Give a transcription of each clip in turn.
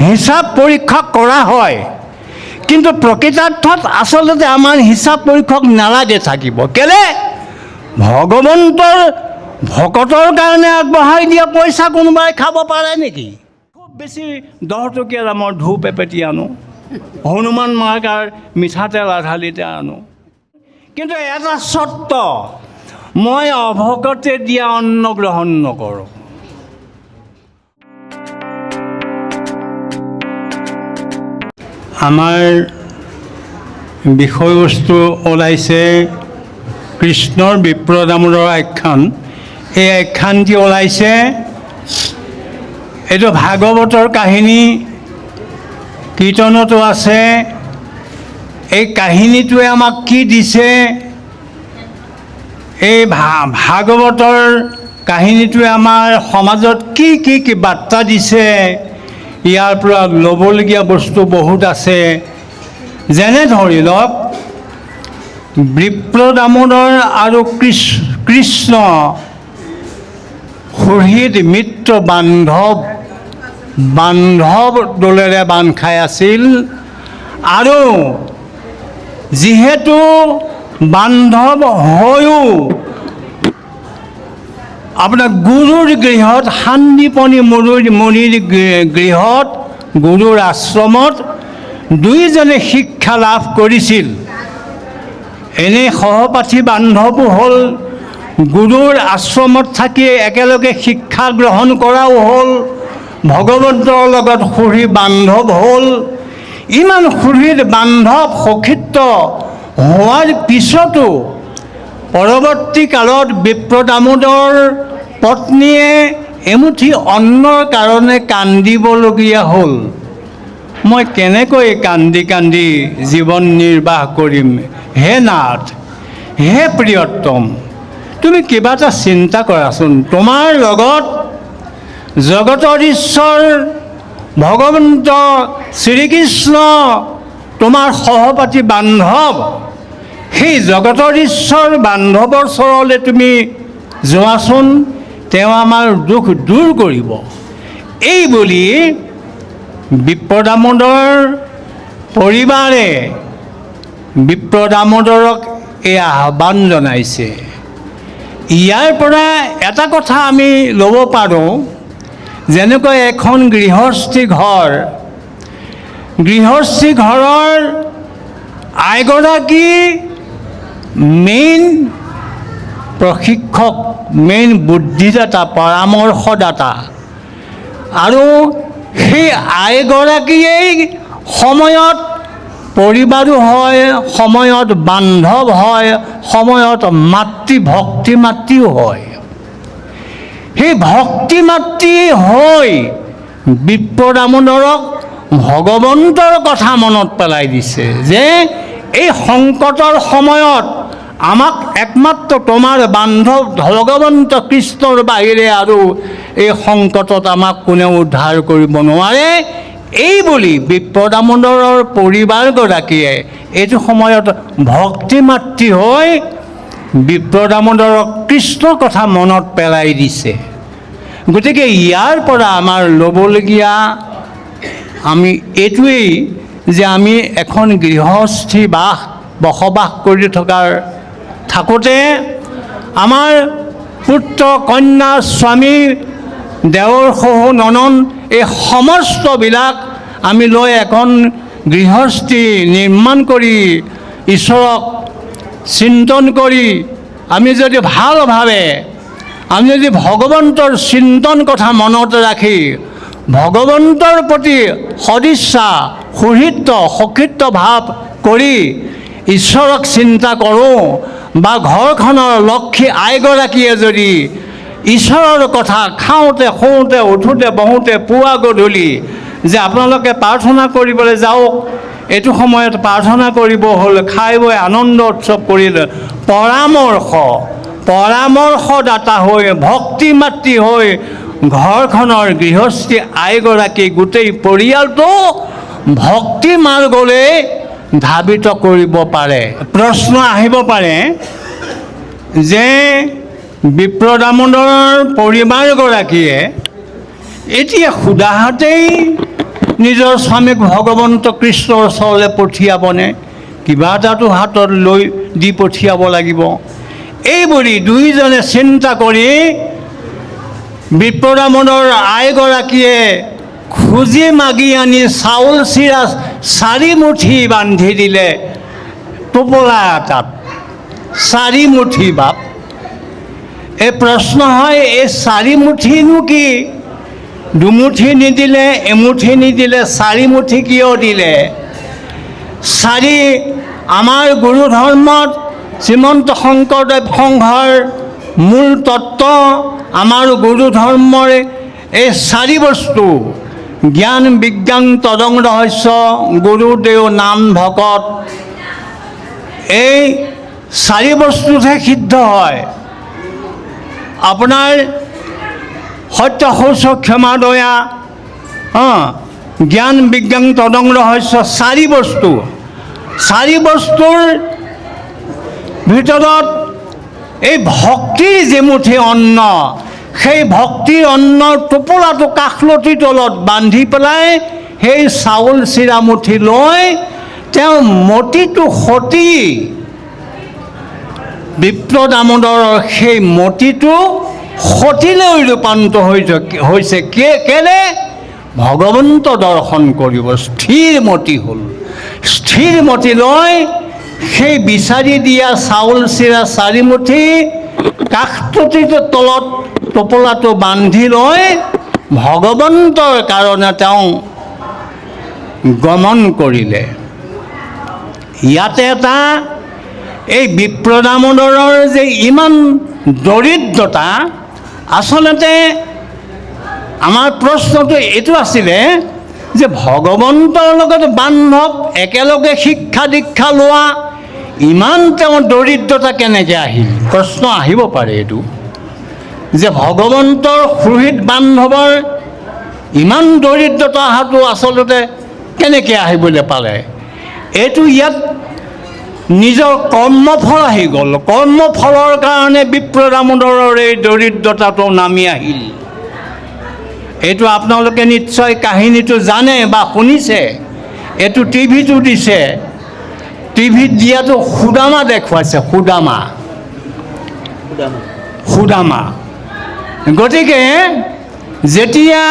হিচাপ পৰীক্ষক কৰা হয়, কিন্তু প্ৰকৃতাৰ্থত আচলতে আমাৰ হিচাপ পৰীক্ষক নালাগে থাকিব। কেলে? ভগৱন্তৰ ভকতৰ কাৰণে আগবঢ়াই দিয়া পইচা কোনোবাই খাব পাৰে নেকি? খুব বেছি 10 টকীয়া দামৰ ধূপ এপেটি আনো, হনুমান মাৰ্কাৰ মিঠাতেল আধা লিটাৰ আনো, কিন্তু এটা চৰ্ত, মই অভকতে দিয়া অন্ন গ্ৰহণ নকৰোঁ। আমাৰ বিষয়বস্তু ওলাইছে কৃষ্ণৰ বিপ্ৰ দামোদৰ আখ্যান। এই আখ্যানটি ওলাইছে, এইটো ভাগৱতৰ কাহিনী, কীৰ্তনতো আছে। এই কাহিনীটোৱে আমাক কি দিছে, এই ভাগৱতৰ কাহিনীটোৱে আমাৰ সমাজত কি কি বাৰ্তা দিছে, ইয়াৰ পৰা ল'বলগীয়া বস্তু বহুত আছে। যেনে ধৰি লওক, বিপ্ৰ দামোদৰ আৰু কৃষ্ণ সুহৃদ মিত্ৰ বান্ধৱ দোলেৰে বান্ধ খাই আছিল, আৰু যিহেতু বান্ধৱ হৈও আপোনাৰ গুৰুৰ গৃহত, সান্দীপনী মুনিৰ গৃহত, গুৰুৰ আশ্ৰমত দুইজনে শিক্ষা লাভ কৰিছিল। এনেই সহপাঠী বান্ধৱো হ'ল, গুৰুৰ আশ্ৰমত থাকি একেলগে শিক্ষা গ্ৰহণ কৰাও হ'ল, ভগৱন্তৰ লগত সুহৃদ বান্ধৱ হ'ল। ইমান সুহৃদ বান্ধৱ সখীত্ব হোৱাৰ পিছতো পৰৱৰ্তী কালত বিপ্ৰ দামোদৰ পত্নীয়ে এমুঠি অন্নৰ কাৰণে কান্দিবলগীয়া হ'ল। মই কেনেকৈ কান্দি কান্দি জীৱন নিৰ্বাহ কৰিম? হে নাথ, হে প্ৰিয়তম, তুমি কিবা এটা চিন্তা কৰাচোন। তোমাৰ লগত জগতৰ ঈশ্বৰ ভগৱন্ত শ্ৰীকৃষ্ণ তোমাৰ সহপাঠী বান্ধৱ, সেই জগতৰ ঈশ্বৰ বান্ধৱৰ ওচৰলৈ তুমি যোৱাচোন, তেওঁ আমাৰ দুখ দূৰ কৰিব। এই বুলি বিপ্ৰ দামোদৰ পৰিবাৰে বিপ্ৰ দামোদৰক এই আহ্বান জনাইছে। ইয়াৰ পৰা এটা কথা আমি ল'ব পাৰোঁ, যেনেকৈ এখন গৃহস্থী ঘৰৰ আইগৰাকী মেইন প্ৰশিক্ষক, মেইন বুদ্ধিদাতা, পৰামৰ্শদাতা, আৰু সেই আইগৰাকীয়েই সময়ত পৰিবাৰো হয়, সময়ত বান্ধৱ হয়, সময়ত ভক্তি মাতৃও হয়। সেই ভক্তি মাতৃ হৈ বিপ্ৰ দামোদৰক ভগৱন্তৰ কথা মনত পেলাই দিছে যে এই সংকটৰ সময়ত আমাক একমাত্ৰ তোমাৰ বান্ধৱ ভগৱন্ত কৃষ্ণৰ বাহিৰে আৰু এই সংকটত আমাক কোনেও উদ্ধাৰ কৰিব নোৱাৰে। এই বুলি বিপ্ৰ দামোদৰৰ পৰিবাৰগৰাকীয়ে এইটো সময়ত ভক্তি মাতৃ হৈ বিপ্ৰ দামোদৰক কৃষ্ণৰ কথা মনত পেলাই দিছে। গতিকে ইয়াৰ পৰা আমাৰ ল'বলগীয়া আমি এইটোৱেই যে আমি এখন গৃহস্থী বসবাস কৰি থাকোঁতে আমাৰ পুত্ৰ কন্যা স্বামী দেৱৰ শহু ননন এই সমস্তবিলাক আমি লৈ এখন গৃহস্থী নিৰ্মাণ কৰি ঈশ্বৰক চিন্তন কৰি আমি যদি ভালভাৱে আমি যদি ভগৱন্তৰ চিন্তন কথা মনত ৰাখি ভগৱন্তৰ প্ৰতি সদিচ্ছা সখীত্ব ভাৱ কৰি ঈশ্বৰক চিন্তা কৰোঁ, বা ঘৰখনৰ লক্ষ্মী আইগৰাকীয়ে যদি ঈশ্বৰৰ কথা খাওঁতে শুওঁতে উঠোঁতে বহোঁতে পুৱা গধূলি যে আপোনালোকে প্ৰাৰ্থনা কৰিবলৈ যাওক, এইটো সময়ত প্ৰাৰ্থনা কৰিব হ'ল, খাই বৈ আনন্দ উৎসৱ কৰিলে, পৰামৰ্শদাতা হৈ ভক্তি মাতৃ হৈ ঘৰখনৰ গৃহস্থী আইগৰাকী গোটেই পৰিয়ালটো ভক্তি মাৰ্গলৈ ধাবিত কৰিব পাৰে। প্ৰশ্ন আহিব পাৰে যে বিপ্ৰ দামোদৰৰ পৰিবাৰগৰাকীয়ে এতিয়া সুদাহাতেই নিজৰ স্বামীক ভগৱন্ত কৃষ্ণৰ ওচৰলৈ পঠিয়াবনে, কিবা এটাতো হাতত লৈ দি পঠিয়াব লাগিব। এই বুলি দুয়োজনে চিন্তা কৰি বিপ্ৰদামনৰ আইগৰাকীয়ে খুজি মাগি আনি চাউল চিৰা 4 মুঠি বান্ধি দিলে টোপোলা এটাত। 4 মুঠি বাপ। এই প্ৰশ্ন হয়, এই 4 মুঠিনো কি? 2 মুঠি নিদিলে, এমুঠি নিদিলে, 4 মুঠি কিয় দিলে? 4 আমাৰ গুৰু ধৰ্মত শ্ৰীমন্ত শংকৰদেৱ সংঘৰ মূল তত্ত্ব, আমাৰ গুৰু ধৰ্মৰ এই 4 বস্তু, জ্ঞান বিজ্ঞান তদং ৰহস্য, গুৰুদেৱ নাম ভকত, এই 4 বস্তুতহে সিদ্ধ হয়। আপোনাৰ সত্য শৌচ ক্ষমা দয়া, জ্ঞান বিজ্ঞান তদং ৰহস্য, 4 বস্তু। 4 বস্তুৰ ভিতৰত এই ভক্তিৰ যেমুঠি অন্ন, সেই ভক্তিৰ অন্নৰ টোপোলাটো কাষলতিৰ তলত বান্ধি পেলাই সেই চাউল চিৰা মুঠি লৈ তেওঁ মতিটো সতি বিপ্ৰদামোদৰৰ সেই মতিটো সতিলৈ ৰূপান্তৰ হৈছে। কেলে? ভগৱন্ত দৰ্শন কৰিব স্থিৰ মতি হ'ল। স্থিৰ মতি লৈ সেই বিচাৰি দিয়া চাউল চিৰা 4 মুঠি কাষলতিৰ তলত টোপোলাটো বান্ধি লৈ ভগৱন্তৰ কাৰণে তেওঁ গমন কৰিলে। ইয়াতে এটা এই বিপ্ৰদামোদৰৰ যে ইমান দৰিদ্ৰতা, আচলতে আমাৰ প্ৰশ্নটো এইটো আছিলে যে ভগৱন্তৰ লগত বান্ধৱ, একেলগে শিক্ষা দীক্ষা লোৱা, ইমান তেওঁৰ দৰিদ্ৰতা কেনেকৈ আহিল? প্ৰশ্ন আহিব পাৰে এইটো যে ভগৱন্তৰ সুহৃদ বান্ধৱৰ ইমান দৰিদ্ৰতা অহাটো আচলতে কেনেকৈ আহিবলৈ পালে? এইটো ইয়াত নিজৰ কৰ্মফল আহি গ'ল। কৰ্মফলৰ কাৰণে বিপ্ৰদামোদৰৰ এই দৰিদ্ৰতাটো নামি আহিল। এইটো আপোনালোকে নিশ্চয় কাহিনীটো জানে বা শুনিছে। এইটো টিভিটো দিছে, টিভিত দিয়াটো সুদামা দেখুৱাইছে, সুদামা। গতিকে যেতিয়া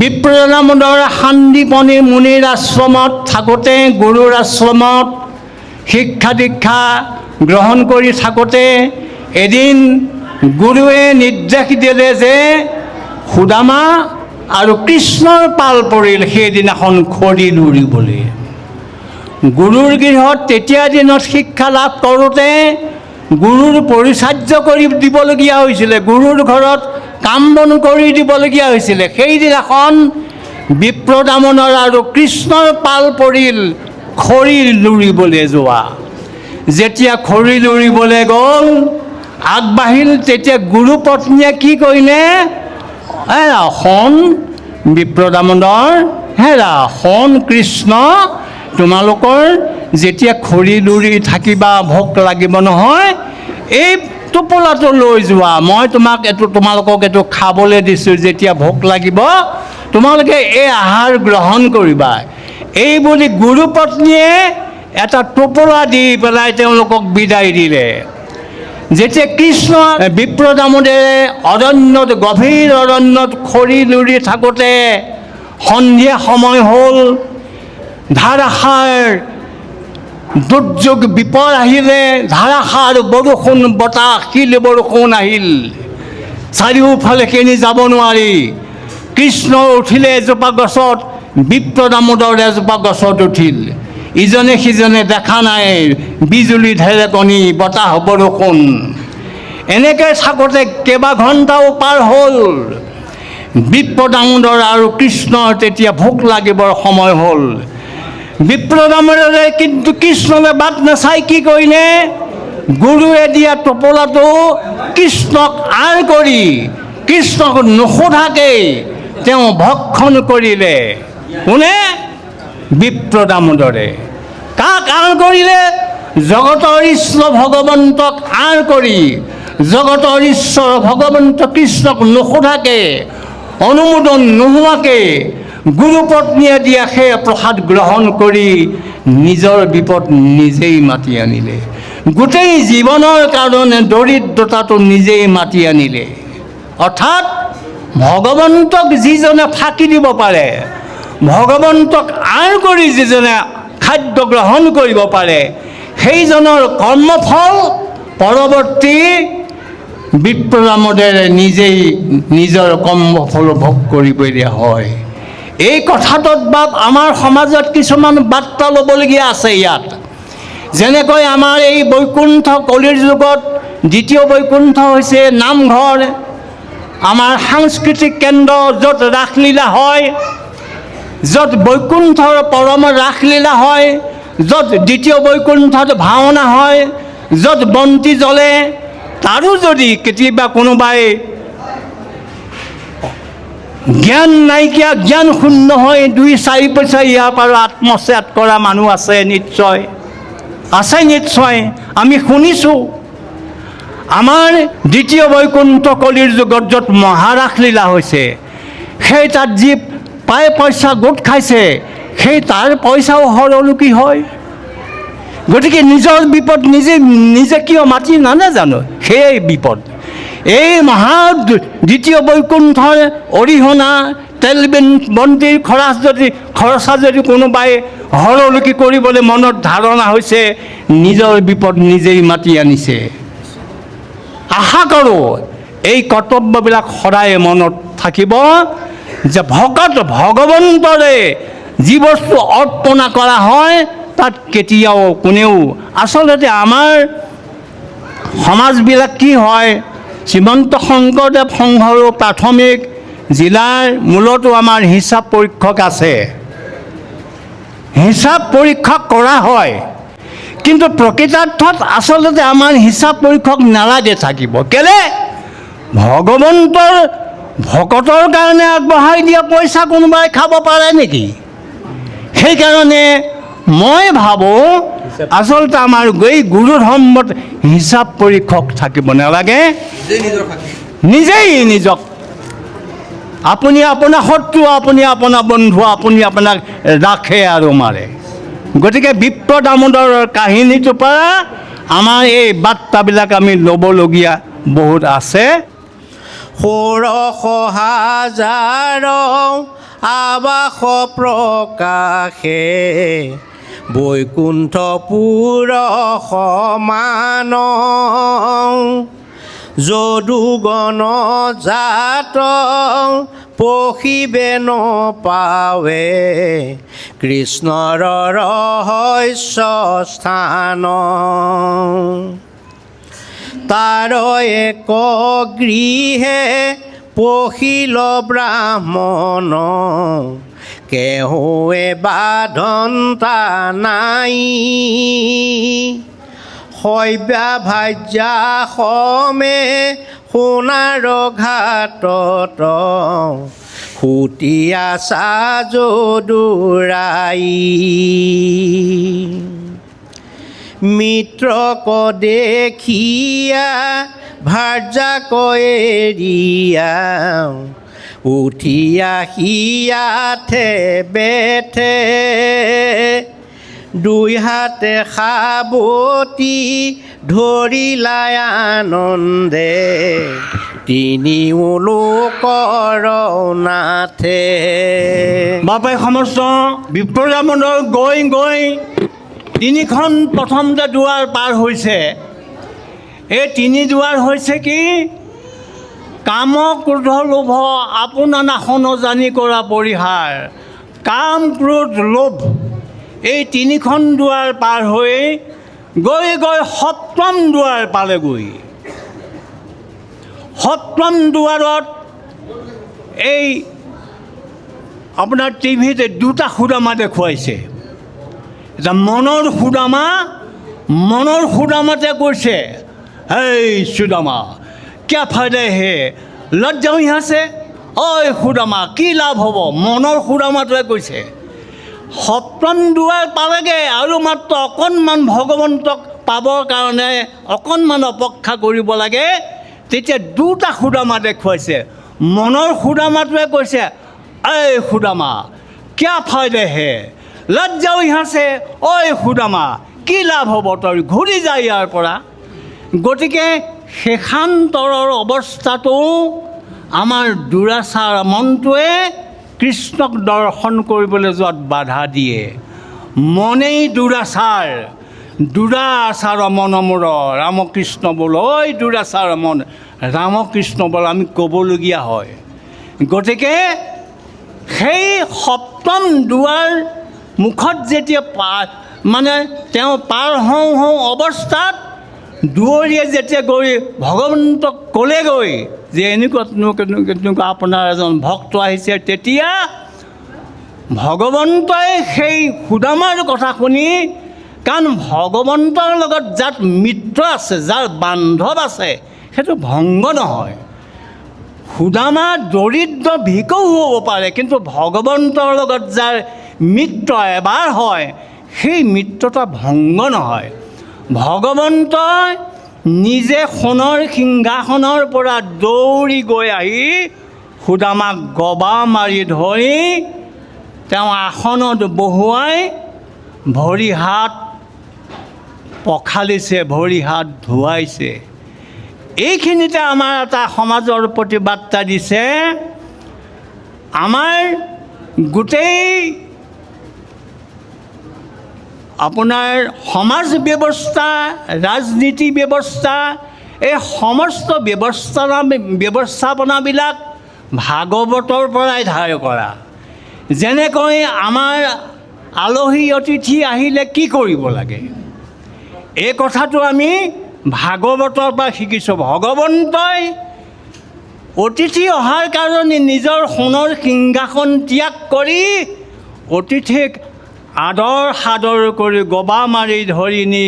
বিপ্ৰদামোদৰ শান্তিপনী মুনিৰ আশ্ৰমত থাকোঁতে, গুৰুৰ আশ্ৰমত শিক্ষা দীক্ষা গ্ৰহণ কৰি থাকোঁতে এদিন গুৰুৱে নিৰ্দেশ দিলে যে সুদামা আৰু কৃষ্ণৰ পাল পৰিল সেইদিনাখন খৰি লুৰিবলৈ। গুৰুৰ গৃহত তেতিয়া দিনত শিক্ষা লাভ কৰোঁতে গুৰুৰ পৰিচাৰ্য কৰি দিবলগীয়া হৈছিলে, গুৰুৰ ঘৰত কাম বন কৰি দিবলগীয়া হৈছিলে। সেইদিনাখন বিপ্ৰদামোদৰ আৰু কৃষ্ণৰ পাল পৰিল খৰি লুৰিবলৈ যোৱা। যেতিয়া খৰি লুৰিবলৈ গ'ল, আগবাঢ়িল, তেতিয়া গুৰু পত্নীয়ে কি কৰিলে? শোন বিপ্ৰদামোদৰ, শোন কৃষ্ণ, তোমালোকৰ যেতিয়া খৰি লুৰি থাকিবা, ভোক লাগিব নহয়, এই টোপোলাটো লৈ যোৱা, মই তোমালোকক এইটো খাবলৈ দিছোঁ, যেতিয়া ভোক লাগিব তোমালোকে এই আহাৰ গ্ৰহণ কৰিবা। এই বুলি গুৰু পত্নীয়ে এটা টোপোলা দি পেলাই তেওঁলোকক বিদায় দিলে। যেতিয়া কৃষ্ণ বিপ্ৰদামোদৰে অৰণ্যত, গভীৰ অৰণ্যত খৰি লুৰি থাকোঁতে সন্ধিয়া সময় হ'ল, ধাৰাসাৰ দুৰ্যোগ বিপদ আহিলে, ধাৰাসাৰ বৰষুণ বতাহ, শিল বৰষুণ আহিল, চাৰিওফালে কেনি যাব নোৱাৰি। কৃষ্ণ উঠিলে এজোপা গছত, বিপ্ৰদামোদৰ এজোপা গছত উঠিল। ইজনে সিজনে দেখা নাই, বিজুলী ঢেৰেকনি বতাহ বৰষুণ। এনেকৈ থাকোঁতে কেইবা ঘণ্টাও পাৰ হ'ল। বিপ্ৰদামোদৰ আৰু কৃষ্ণৰ তেতিয়া ভোক লাগিবৰ সময় হ'ল। বিপ্ৰদামোদৰে কিন্তু কৃষ্ণলৈ বাট নাচাই কি কৰিলে? গুৰুৱে দিয়া টোপোলাটো কৃষ্ণক আঁৰ কৰি, কৃষ্ণক নোসোধাকেই তেওঁ ভক্ষণ কৰিলে। কোনে? বিপ্ৰদামোদৰে। কাক আঁৰ কৰিলে? জগতৰ ঈশ্বৰ ভগৱন্তক আঁৰ কৰি, জগতৰ ঈশ্বৰ ভগৱন্ত কৃষ্ণক নোসোধাকে, অনুমোদন নোহোৱাকৈ গুৰুপত্নীয়ে দিয়া সেই প্ৰসাদ গ্ৰহণ কৰি নিজৰ বিপদ নিজেই মাতি আনিলে। গোটেই জীৱনৰ কাৰণে দৰিদ্ৰতাটো নিজেই মাতি আনিলে। অৰ্থাৎ ভগৱন্তক যিজনে ফাঁকি দিব পাৰে, ভগৱন্তক আঁৰ কৰি যিজনে খাদ্য গ্ৰহণ কৰিব পাৰে, সেইজনৰ কৰ্মফল পৰৱৰ্তী বিপ্ৰদামোদৰে নিজেই নিজৰ কৰ্মফল ভোগ কৰিবলগীয়া হয়। এই কথাটোত বা আমাৰ সমাজত কিছুমান বাৰ্তা ল'বলগীয়া আছে ইয়াত। যেনেকৈ আমাৰ এই বৈকুণ্ঠ কলিৰ যুগত দ্বিতীয় বৈকুণ্ঠ হৈছে নামঘৰ, আমাৰ সাংস্কৃতিক কেন্দ্ৰ, য'ত ৰাসলীলা হয়, য'ত বৈকুণ্ঠৰ পৰম ৰাসলীলা হয়, য'ত দ্বিতীয় বৈকুণ্ঠত ভাওনা হয়, য'ত বন্তি জ্বলে। তাৰো যদি কেতিয়াবা কোনোবাই জ্ঞান নাইকিয়া, জ্ঞান শূন্য হৈ 2-4 পইচা ইয়াৰ পৰা আত্মসাৎ কৰা মানুহ আছে, নিশ্চয় আছে, নিশ্চয় আমি শুনিছোঁ। আমাৰ দ্বিতীয় বৈকুণ্ঠ কলিৰ যুগত য'ত মহাৰাসলীলা হৈছে, সেই তাত যি পইচা গোট খাইছে, সেই তাৰ পইচাও সৰলুকি হয়। গতিকে নিজৰ বিপদ নিজে কিয় মাতি নানে জানো? সেয়াই বিপদ। এই দ্বিতীয় বৈকুণ্ঠৰ অৰিহণা, তেল বন্তিৰ খৰচা যদি কোনোবাই সৰলুকি কৰিবলৈ মনত ধাৰণা হৈছে, নিজৰ বিপদ নিজেই মাতি আনিছে। আশা কৰোঁ এই কৰ্তব্যবিলাক সদায় মনত থাকিব যে ভগৱন্তৰে যি বস্তু অৰ্পণা কৰা হয় তাত কেতিয়াও কোনেও, আচলতে আমাৰ সমাজবিলাক কি হয়, শ্ৰীমন্ত শংকৰদেৱ সংঘৰো প্ৰাথমিক জিলাৰ মূলতো আমাৰ হিচাপ পৰীক্ষক আছে, হিচাপ পৰীক্ষা কৰা হয়। কিন্তু প্ৰকৃতাৰ্থত আচলতে আমাৰ হিচাপ পৰীক্ষক নালাগে থাকিব। কেলে? ভগৱন্তৰ ভকতৰ কাৰণে আগবঢ়াই দিয়া পইচা কোনোবাই খাব পাৰে নেকি? সেইকাৰণে মই ভাবোঁ আচলতে আমাৰ এই গুৰু ধৰ্মত হিচাপ পৰীক্ষক থাকিব নালাগে। নিজেই নিজক, আপুনি আপোনাৰ শত্ৰু, আপুনি আপোনাৰ বন্ধু, আপুনি আপোনাক ৰাখে আৰু মাৰে। গতিকে বিপ্ৰদামোদৰ কাহিনীটোৰ পৰা আমাৰ এই বাৰ্তাবিলাক আমি ল'বলগীয়া বহুত আছে। ষোড়শ হাজাৰ আৱাস প্ৰকাশে বৈকুণ্ঠপুৰ সমান, যদুগণ জাত পঢ়িবে নপাৱে কৃষ্ণৰ ৰহস্য স্থান। তাৰ এক গৃহে পঢ়িল ব্ৰাহ্মণ, কেহুৱে বাধন্তা নাই। শব্যা ভাজ্যা সমে সোণাৰ ঘাটত, সুতিয়া যদুৰাই। মিত্ৰক দেখিয়া ভাৰ্যাক এৰিয়া, উঠিয়া হিয়াঠে বেঠে। দুই হাতে সাৱটি ধৰিলাই আনন্দে, তিনিও লোকৰ নাথে। বাপাই সমস্ত বিপ্ৰদামোদৰ গৈ গৈ 3খন প্ৰথমতে দুৱাৰ পাৰ হৈছে। এই 3 দুৱাৰ হৈছে কি? কাম ক্ৰোধ লোভ আপোনা নাশ জানি কৰা পৰিহাৰ। কাম ক্ৰোধ লোভ এই 3খন দুৱাৰ পাৰ হৈ গৈ গৈ 7ম দুৱাৰ পালেগৈ। 7ম দুৱাৰত এই আপোনাৰ টিভিতে 2টা সুদামা দেখুৱাইছে। এটা মনৰ সুদামাতে কৈছে, এই সুদামা কিয়া ফাইদা হে, লজ্জা হৈছে? ঐ সুদামা কি লাভ হ'ব? মনৰ সুদামাটোৱে কৈছে। 7ম দুৱাৰ পালেগৈ আৰু মাত্ৰ অকণমান ভগৱন্তক পাবৰ কাৰণে অকণমান অপেক্ষা কৰিব লাগে। তেতিয়া 2টা সুদামা দেখুৱাইছে। মনৰ সুদামাটোৱে কৈছে, ऐ खुदामा क्या फायदे है লজ্জাও ইহাছে ঐ খুদামা কি লাভ হ'ব তই ঘূৰি যায় ইয়াৰ পৰা। গতিকে শেষান্তৰৰ অৱস্থাটো আমাৰ দুৰাচাৰ মনটোৱে কৃষ্ণক দৰ্শন কৰিবলৈ যোৱাত বাধা দিয়ে। মনেই দুৰাচাৰ, দুৰাচাৰ মন মোৰ ৰামকৃষ্ণ বোল, ঐ দুৰাচাৰ মন ৰামকৃষ্ণ বোল আমি ক'বলগীয়া হয়। গতিকে সেই সপ্তম দুৱাৰ মুখত যেতিয়া মানে তেওঁ পাৰ হওঁ হওঁ অৱস্থাত দুৱৰীয়ে যেতিয়া গৈ ভগৱন্তক ক'লেগৈ যে এনেকুৱা আপোনাৰ এজন ভক্ত আহিছে, তেতিয়া ভগৱন্তই সেই সুদামাৰ কথা শুনি, কাৰণ ভগৱন্তৰ লগত যাৰ মিত্ৰ আছে, যাৰ বান্ধৱ আছে, সেইটো ভংগ নহয়। সুদামা দৰিদ্ৰ ভিকৌ হ'ব পাৰে, কিন্তু ভগৱন্তৰ লগত যাৰ মিত্ৰ এবাৰ হয়, সেই মিত্ৰতা ভংগ নহয়। ভগৱন্তই নিজে সোণৰ সিংহাসনৰ পৰা দৌৰি গৈ আহি সুদামাক গবা মাৰি ধৰি তেওঁ আসনত বহুৱাই ভৰি হাত পখালিছে, ভৰি হাত ধুৱাইছে। এইখিনিতে আমাৰ এটা সমাজৰ প্ৰতি বাৰ্তা দিছে। আমাৰ গোটেই আপোনাৰ সমাজ ব্যৱস্থা, ৰাজনীতি ব্যৱস্থা, এই সমস্ত ব্যৱস্থাপনাবিলাক ভাগৱতৰ পৰাই ধাৰ কৰা। যেনেকৈ আমাৰ আলহী অতিথি আহিলে কি কৰিব লাগে, এই কথাটো আমি ভাগৱতৰ পৰা শিকিছোঁ। ভগৱন্তই অতিথি অহাৰ কাৰণে নিজৰ সোণৰ সিংহাসন ত্যাগ কৰি অতিথিক আদৰ সাদৰ কৰি গবা মাৰি ধৰি নি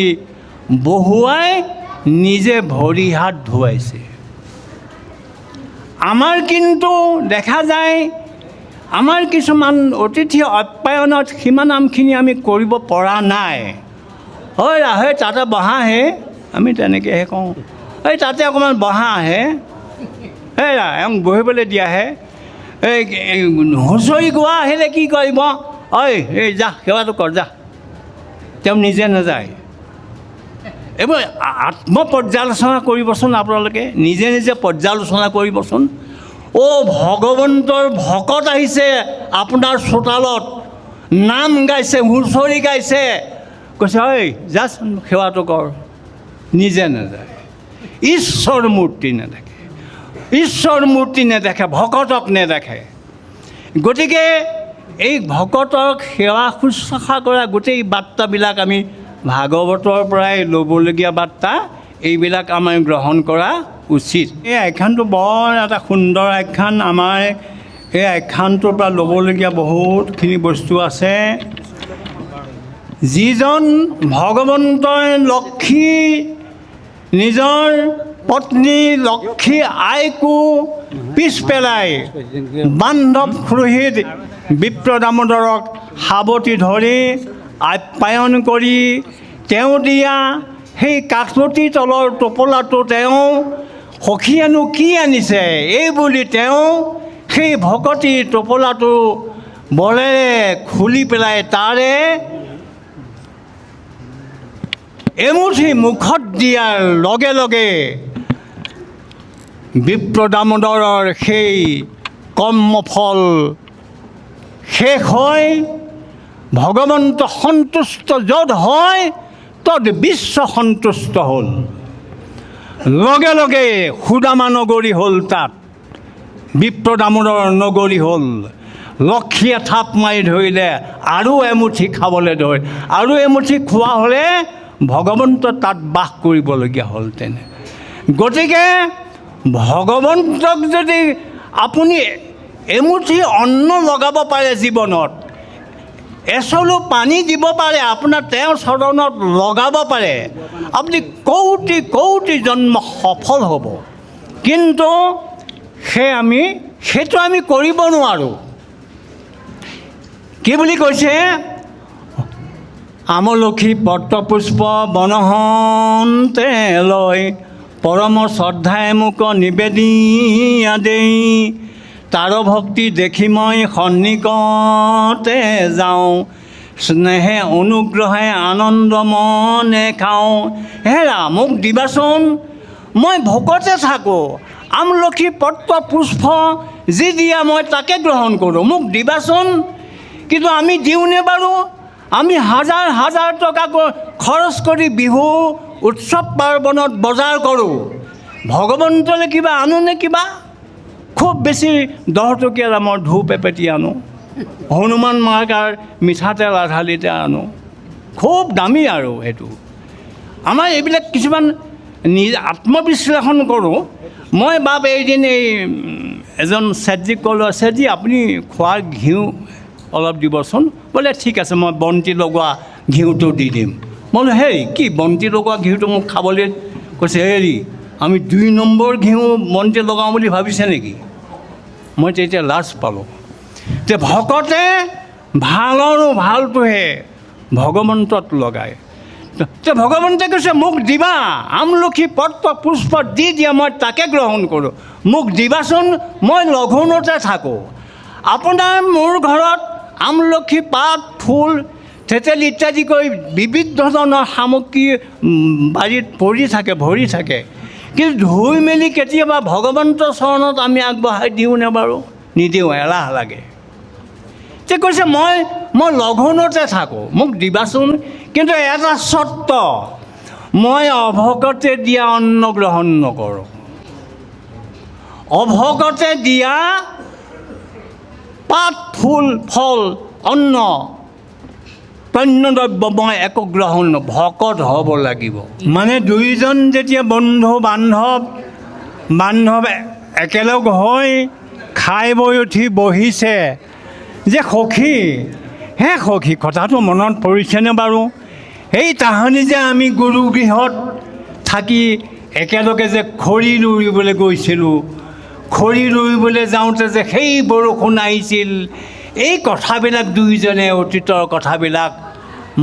বহুৱাই নিজে ভৰি হাত ধুৱাইছে। আমাৰ কিন্তু দেখা যায়, আমাৰ কিছুমান অতিথি আপ্যায়নত সিমান আমখিনি আমি কৰিব পৰা নাই। ঐ ৰাহে তাতে বহাহে, আমি তেনেকৈহে কওঁ, এই তাতে অকণমান বহাহে, এই এওঁ বহিবলৈ দিয়াহে। এই হুঁচৰি গোৱা আহিলে কি কৰিব, ঐ এই যা সেৱাটো কৰ যা, তেওঁ নিজে নাযায়। এইবোৰ আত্মপৰ্যালোচনা কৰিবচোন, আপোনালোকে নিজে নিজে পৰ্যালোচনা কৰিবচোন। ভগৱন্তৰ ভকত আহিছে আপোনাৰ চোতালত, নাম গাইছে, হুঁচৰি গাইছে, কৈছে ঐ যাচোন সেৱাটো কৰ, নিজে নাযায়। ঈশ্বৰ মূৰ্তি নেদেখে, ঈশ্বৰ মূৰ্তি নেদেখে, ভকতক নেদেখে। গতিকে এই ভকতক সেৱা শুশ্ৰূষা কৰা গোটেই বাৰ্তাবিলাক আমি ভাগৱতৰ পৰাই ল'বলগীয়া বাৰ্তা, এইবিলাক আমি গ্ৰহণ কৰা উচিত। এই আখ্যানটো বৰ এটা সুন্দৰ আখ্যান। আমাৰ এই আখ্যানটোৰ পৰা ল'বলগীয়া বহুতখিনি বস্তু আছে। যিজন ভগৱন্তই লক্ষী, নিজৰ পত্নী লক্ষী আইকো পিছ পেলাই বান্ধৱ পুৰোহিত বিপ্ৰ দামোদৰক সাৱটি ধৰি আপ্যায়ন কৰি তেওঁ দিয়া সেই কাকতি তলৰ টোপোলাটো তেওঁ সখীয়েনো কি আনিছে এই বুলি তেওঁ সেই ভকতি টোপোলাটো বলেৰে খুলি পেলাই তাৰে এমুঠি মুখত দিয়াৰ লগে লগে বিপ্ৰ দামোদৰৰ সেই কৰ্মফল শেষ হয়। ভগৱন্ত সন্তুষ্ট য'ত হয় ত'ত বিশ্ব সন্তুষ্ট হ'ল। লগে লগে সুদামা নগৰী হ'ল, তাত বিপ্ৰ দামোদৰ নগৰী হ'ল। লক্ষীয়ে থাপ মাৰি ধৰিলে, আৰু এমুঠি খাবলৈ ধৰে, আৰু এমুঠি খোৱা হ'লে ভগৱন্ত তাত বাস কৰিবলগীয়া হ'ল। তেনে গতিকে ভগৱন্তক যদি আপুনি এমুঠি অন্ন লগাব পাৰে, জীৱনত এচলু পানী দিব পাৰে, আপোনাৰ তেওঁৰ চৰণত লগাব পাৰে, আপুনি কৌটি কৌটি জন্ম সফল হ'ব। কিন্তু সেইটো আমি কৰিব নোৱাৰোঁ। কি বুলি কৈছে, আমলখি পত্ৰপুষ্প বনহন্তে লৈ পৰম শ্ৰদ্ধাই মোক নিবেদিয়া দেই, তাৰ ভক্তি দেখি মই সন্নিকতে যাওঁ, স্নেহে অনুগ্ৰহে আনন্দ মনে খাওঁ। হেৰা মোক দিবাচোন, মই ভকতে থাকোঁ, আমলখি পত্ৰ পুষ্প যি দিয়া মই তাকে গ্ৰহণ কৰোঁ, মোক দিবাচোন। কিন্তু আমি দিওঁনে বাৰু? আমি হাজাৰ হাজাৰ টকা খৰচ কৰি বিহু উৎসৱ পাৰ্বণত বজাৰ কৰোঁ, ভগৱন্তলৈ কিবা আনোনে? কিবা খুব বেছি 10 টকীয়া দামৰ ধূপ এপেটি আনো, হনুমান মাৰ্কাৰ মিঠাতেল আধালিতে আনো, খুব দামী আৰু সেইটো। আমাৰ এইবিলাক কিছুমান আত্মবিশ্লেষণ কৰোঁ। মই বাপ এদিন এই এজন চেটজিক ক'লোঁ, চেটজি আপুনি খোৱাৰ ঘিউ অলপ দিবচোন। বোলে ঠিক আছে, মই বন্তি লগোৱা ঘিউটো দি দিম। মই বোলো হেৰি কি বন্তি লগোৱা ঘিউটো মোক খাবলৈ কৈছে? হেৰি আমি 2 নম্বৰ ঘিউ বন্তি লগাওঁ বুলি ভাবিছে নেকি? মই তেতিয়া লাজ পালোঁ। যে ভকতে ভালৰো ভালটোহে ভগৱন্তত লগায়। তে ভগৱন্তে কৈছে মোক দিবা, আমলখি পত্ৰ পুষ্প দি দিয়া মই তাকে গ্ৰহণ কৰোঁ, মোক দিবাচোন, মই লঘোণতে থাকোঁ। আপোনাৰ মোৰ ঘৰত আমলখি পাত ফুল থেতেলি ইত্যাদি কৰি বিবিধ ধৰণৰ সামগ্ৰী বাৰীত পৰি থাকে, ভৰি থাকে, কিন্তু ধুই মেলি কেতিয়াবা ভগৱন্তৰ চৰণত আমি আগবঢ়াই দিওঁনে বাৰু? নিদিওঁ, এলাহ লাগে। তে কৈছে মই লঘোণতে থাকোঁ, মোক দিবাচোন, কিন্তু এটা চৰ্ত, মই অভকতে দিয়া অন্ন গ্ৰহণ নকৰোঁ। অভকতে দিয়া পাত ফুল ফল অন্ন তন্যদ্ৰব্য মই একো গ্ৰহণ ভকত হ'ব লাগিব। মানে দুইজন যেতিয়া বন্ধু বান্ধৱ একেলগ হৈ খাই বৈ উঠি বহিছে, যে সখী হে সখী কথাটো মনত পৰিছেনে বাৰু? এই তাহানি যে আমি গুৰুগৃহত থাকি একেলগে যে খৰি ৰুইবলৈ গৈছিলোঁ, খৰি ৰুইবলৈ যাওঁতে যে সেই বৰষুণ আহিছিল, এই কথাবিলাক দুইজনে অতীতৰ কথাবিলাক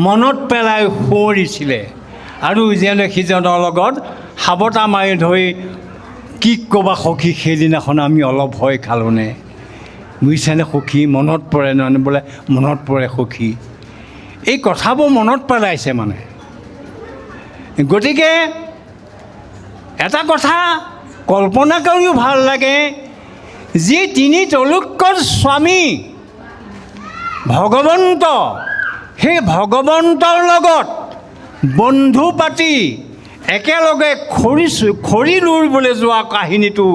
মনত পেলাই সোঁৱৰিছিলে আৰু ইজনে সিজনৰ লগত সাবতা মাৰি ধৰি কি ক'বা সখী, সেইদিনাখন আমি অলপ ভয় খালোঁনে? বুজিছেনে সখী? মনত পৰে নহয় বোলে, মনত পৰে সখী। এই কথাবোৰ মনত পেলাইছে মানে। গতিকে এটা কথা কল্পনা কৰিও ভাল লাগে, যি 3 ত্ৰৈলোক্যৰ স্বামী ভগৱন্ত, সেই ভগৱন্তৰ লগত বন্ধু পাতি একেলগে খৰি ৰুইবলৈ যোৱা কাহিনীটো,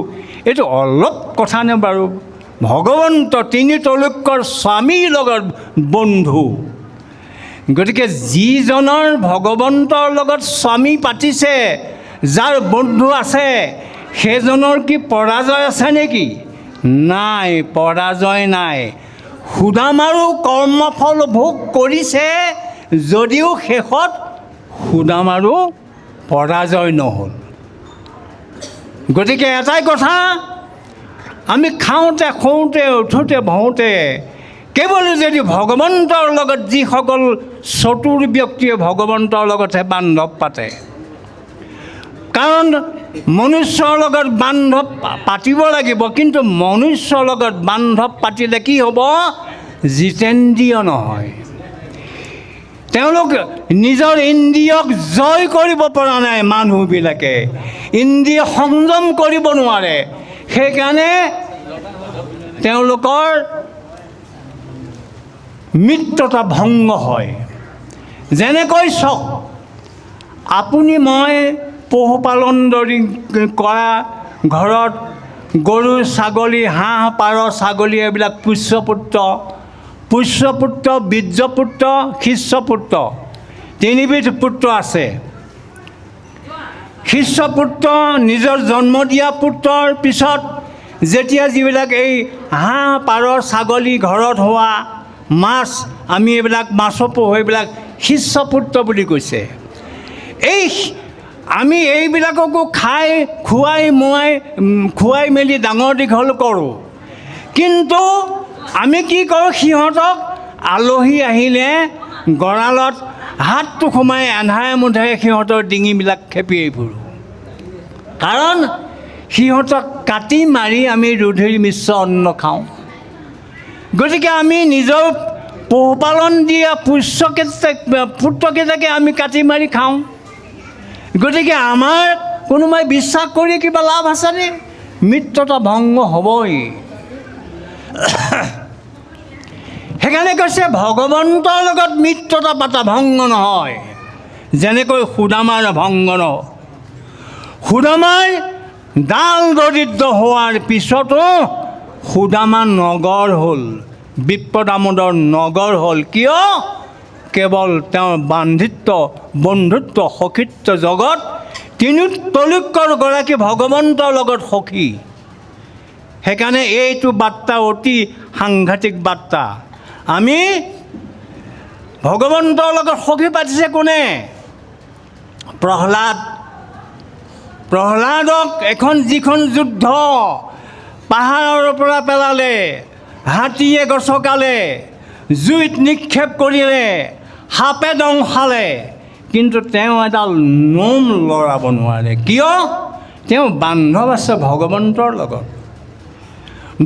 এইটো অলপ কথা নে বাৰু? ভগৱন্ত 3 ত্ৰৈলোক্যৰ স্বামীৰ লগত বন্ধু। গতিকে যিজনৰ ভগৱন্তৰ লগত স্বামী পাতিছে, যাৰ বন্ধু আছে, সেইজনৰ কি পৰাজয় আছে নেকি? নাই, পৰাজয় নাই। সুদামাৰো কৰ্মফল ভোগ কৰিছে যদিও শেষত সুদামাৰো পৰাজয় নহ'ল। গতিকে এটাই কথা, আমি খাওঁতে শুওঁতে উঠোঁতে বহোঁতে কেৱল যদি ভগৱন্তৰ লগত যিসকল চতুৰ ব্যক্তিয়ে ভগৱন্তৰ লগতহে বান্ধৱ পাতে, কাৰণ মনুষ্যৰ লগত বান্ধৱ পাতিব লাগিব, কিন্তু মনুষ্যৰ লগত বান্ধৱ পাতিলে কি হ'ব? জিতেন্দ্ৰিয় নহয়। তেওঁলোক নিজৰ ইন্দ্ৰিয়ক জয় কৰিব পৰা নাই, মানুহবিলাকে ইন্দ্ৰিয় সংযম কৰিব নোৱাৰে, সেইকাৰণে তেওঁলোকৰ মিত্ৰতা ভংগ হয়। যেনেকৈ চাওক, আপুনি মই পশুপালন কৰা ঘৰত গৰু ছাগলী হাঁহ পাৰ ছাগলী এইবিলাক পুষ্যপুত্ৰ, বীৰ্যপুত্ৰ, শিষ্যপুত্ৰ, 3 বিধ পুত্ৰ আছে। শিষ্যপুত্ৰ নিজৰ জন্ম দিয়া পুত্ৰৰ পিছত যেতিয়া যিবিলাক এই হাঁহ পাৰ ছাগলী ঘৰত হোৱা মাছ, আমি এইবিলাক মাছৰ পোহো, এইবিলাক শিষ্যপুত্ৰ বুলি কৈছে। এই আমি এইবিলাককো খুৱাই মেলি ডাঙৰ দীঘল কৰোঁ, কিন্তু আমি কি কৰোঁ? সিহঁতক আলহী আহিলে গঁৰালত হাতটো সোমাই আন্ধাৰে মুন্ধাৰে সিহঁতৰ ডিঙিবিলাক খেপিয়াই ফুৰোঁ। কাৰণ সিহঁতক কাটি মাৰি আমি ৰুধিৰ মিশ্ৰ অন্ন খাওঁ। গতিকে আমি নিজৰ পোহপালন দিয়া পুত্ৰকেইটাকে আমি কাটি মাৰি খাওঁ। গতিকে আমাৰ কোনোবাই বিশ্বাস কৰি কিবা লাভ আছেনে? মিত্ৰতা ভংগ হ'বই। সেইকাৰণে কৈছে ভগৱন্তৰ লগত মিত্ৰতা পাতা ভংগ নহয়, যেনেকৈ সুদামাৰ ভংগ নহয়। সুদামাৰ ডাল দৰিদ্ৰ হোৱাৰ পিছতো সুদামা নগৰ হ'ল, বিপ্ৰদামোদৰ নগৰ হ'ল। কিয়? কেৱল তেওঁৰ বন্ধুত্ব সখীত্ব জগত তিনিতলৈকৰ গৰাকী ভগৱন্তৰ লগত সখী। সেইকাৰণে এইটো বাৰ্তা অতি সাংঘাতিক বাৰ্তা। আমি ভগৱন্তৰ লগত সখী পাতিছে কোনে? প্ৰহ্লাদক যিখন যুদ্ধ পাহাৰৰ পৰা পেলালে, হাতীয়ে গছকালে, জুইত নিক্ষেপ কৰিলে, সাপে দংশালে, কিন্তু তেওঁ এডাল নোম লৰাব নোৱাৰে। কিয়? তেওঁ বান্ধৱ আছে ভগৱন্তৰ লগত।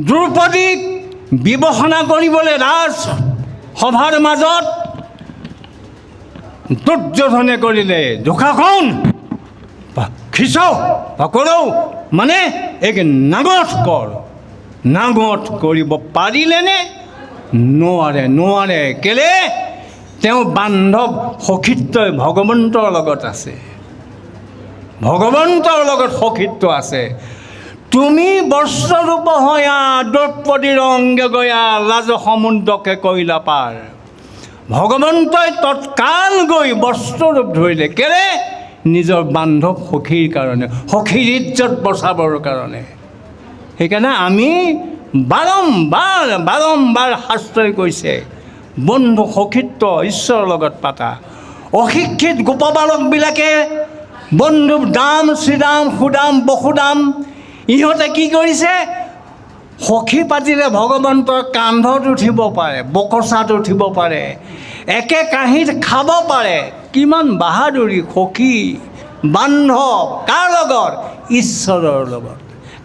দ্ৰৌপদীক বিবেচনা কৰিবলৈ ৰাজ সভাৰ মাজত দুৰ্যোধনে কৰিলে দুঃশাসন, খিচাও সকলো মানে এক নাঙঠ কৰিব পাৰিলেনে? নোৱাৰে। কেলে? তেওঁ বান্ধৱ সখীত্বই ভগৱন্তৰ লগত আছে, ভগৱন্তৰ লগত সখীত্ব আছে। তুমি বস্ত্ৰৰূপ হয়া দ্ৰৌপদীৰ অংগে গয়া, লাজ সমুদ্ৰকে কৰিলা পাৰ। ভগৱন্তই তৎকাল গৈ বস্ত্ৰৰূপ ধৰিলে। কেলে? নিজৰ বান্ধৱ সখীৰ কাৰণে, সখীৰ ইজ্জত বচাবৰ কাৰণে। সেইকাৰণে আমি বাৰম্বাৰ শাস্ত্ৰই কৈছে বন্ধু সখীত্ব ঈশ্বৰৰ লগত পাতা। অশিক্ষিত গোপবালকবিলাকে বন্ধু দাম, শ্ৰীদাম, সুদাম, বসুদাম, ইহঁতে কি কৰিছে? সখী পাতিলে ভগৱন্তৰ কান্ধত উঠিব পাৰে, বকচাত উঠিব পাৰে, একে কাঁহীত খাব পাৰে। কিমান বাহাদুৰি! সখী বান্ধৱ কাৰ লগত? ঈশ্বৰৰ লগত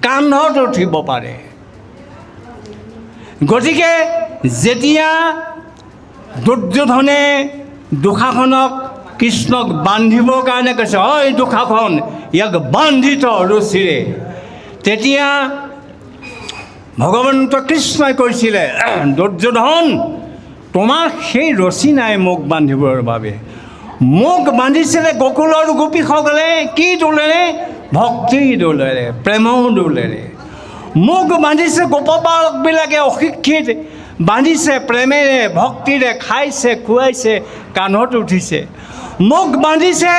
কান্ধত উঠিব পাৰে। গতিকে যেতিয়া দুৰ্যোধনে দুঃশাসনক কৃষ্ণক বান্ধিবৰ কাৰণে কৈছে, ঐ দুঃশাসন, ইয়াক বান্ধিত ৰছীৰে, তেতিয়া ভগৱন্ত কৃষ্ণই কৈছিলে, দুৰ্যোধন, তোমাৰ সেই ৰছী নাই মোক বান্ধিবৰ বাবে। মোক বান্ধিছিলে গকুলৰ গোপীসকলে কি দোলেৰে? ভক্তিৰ দোলেৰে, প্ৰেমৰ দোলেৰে। মোক বান্ধিছে গোপবালকবিলাকে অশিক্ষিত, বান্ধিছে প্ৰেমেৰে, ভক্তিৰে, খাইছে, খুৱাইছে, কান্ধত উঠিছে। মোক বান্ধিছে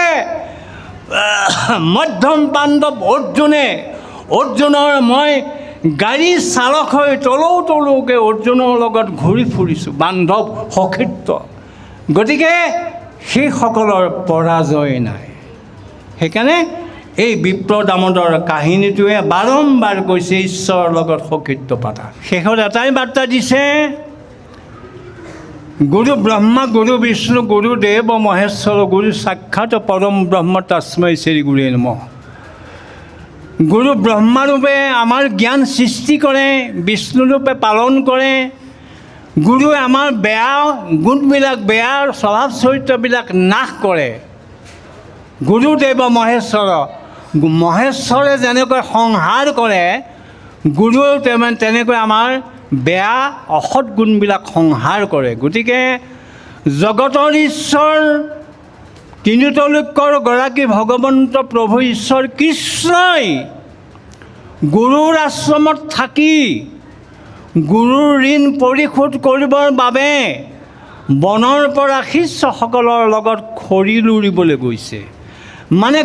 মধ্যম পাণ্ডৱ অৰ্জুনৰ মই গাড়ী চালক হৈ তলৌকৈ অৰ্জুনৰ লগত ঘূৰি ফুৰিছোঁ, বান্ধৱ সখীত্ব। গতিকে সেইসকলৰ পৰাজয় নাই। সেইকাৰণে এই বিপ্ৰদামোদৰ কাহিনীটোৱে বাৰম্বাৰ কৈছে ঈশ্বৰৰ লগত সখীত্ব পাতা। শেষত এটাই বাৰ্তা দিছে, গুৰু ব্ৰহ্মা, গুৰু বিষ্ণু, গুৰু দেৱ মহেশ্বৰ, গুৰু সাক্ষাৎ পৰম ব্ৰহ্ম তস্मै শ্ৰী গুৰুৱে নমঃ। গুৰু ব্ৰহ্মাৰূপে আমাৰ জ্ঞান সৃষ্টি কৰে, বিষ্ণুৰূপে পালন কৰে। গুৰুৱে আমাৰ বেয়া গুণবিলাক, বেয়া স্বভাৱ চৰিত্ৰবিলাক নাশ কৰে। গুৰুদেৱ মহেশ্বৰে যেনেকৈ সংহাৰ কৰে, গুৰুও তেনেকৈ আমাৰ বেয়া অসৎ গুণবিলাক সংহাৰ কৰে। গতিকে জগতৰ ঈশ্বৰ তিনিতলৈকৰ গৰাকী ভগৱন্ত প্ৰভু ঈশ্বৰ কৃষ্ণই গুৰুৰ আশ্ৰমত থাকি গুৰুৰ ঋণ পৰিশোধ কৰিবৰ বাবে বনৰ পৰা শিষ্যসকলৰ লগত খৰি লুৰিবলৈ গৈছে। মানে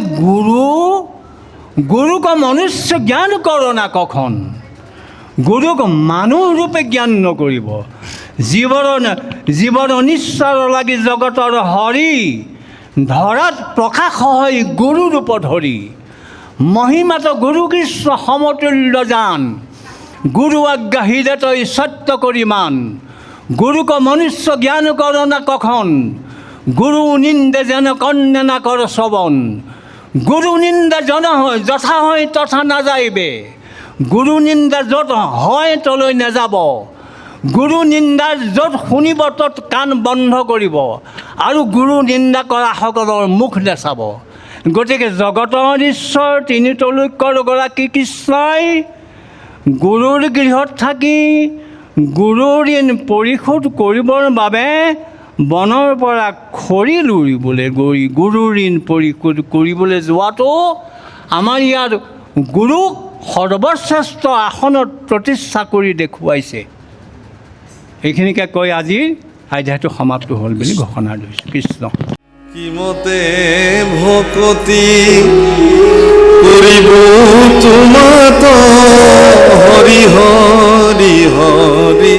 গুৰুক মনুষ্য জ্ঞান কৰ না কখন, গুৰুক মানুহ ৰূপে জ্ঞান নকৰিব। জীৱৰ অনিশ্বৰ লাগি জগতৰ হৰি, ধৰাত প্ৰকাশ হয় গুৰু ৰূপ ধৰি। মহিমাত গুৰু কৃষ্ণ সমতুল্য জান, গুৰু আজ্ঞা হৃদয় সত্য কৰি মান। গুৰুক মনুষ্য জ্ঞান কৰ না কখন, গুৰু নিন্দে যেন কন্যা না কৰ শ্ৰৱণ। গুৰু নিন্দা জন হয় যথা হয় তথা নাযাইবে, গুৰু নিন্দা য'ত হয় তলৈ নাযাব, গুৰু নিন্দাৰ য'ত শুনিব ত'ত কাণ বন্ধ কৰিব আৰু গুৰু নিন্দা কৰাসকলৰ মুখ নেচাব। গতিকে জগতৰ ঈশ্বৰ তিনি তলৈকৰ গৰাকী কৃষ্ণই গুৰুৰ গৃহত থাকি গুৰুৰ ঋণ পৰিশোধ কৰিবৰ বাবে বনৰ পৰা খৰি লুৰিবলৈ গৈ গুৰুৰ ঋণ পৰিশোধ কৰিবলৈ যোৱাটো আমাৰ ইয়াত গুৰুক সৰ্বশ্ৰেষ্ঠ আসনত প্ৰতিষ্ঠা কৰি দেখুৱাইছে। এইখিনিকে কৈ আজিৰ আধ্যায়টো সমাপ্ত হ'ল বুলি ঘোষণা দিছোঁ। কৃষ্ণ। কিমতে ভকতি কৰিব তোমাত হৰি হৰি হৰি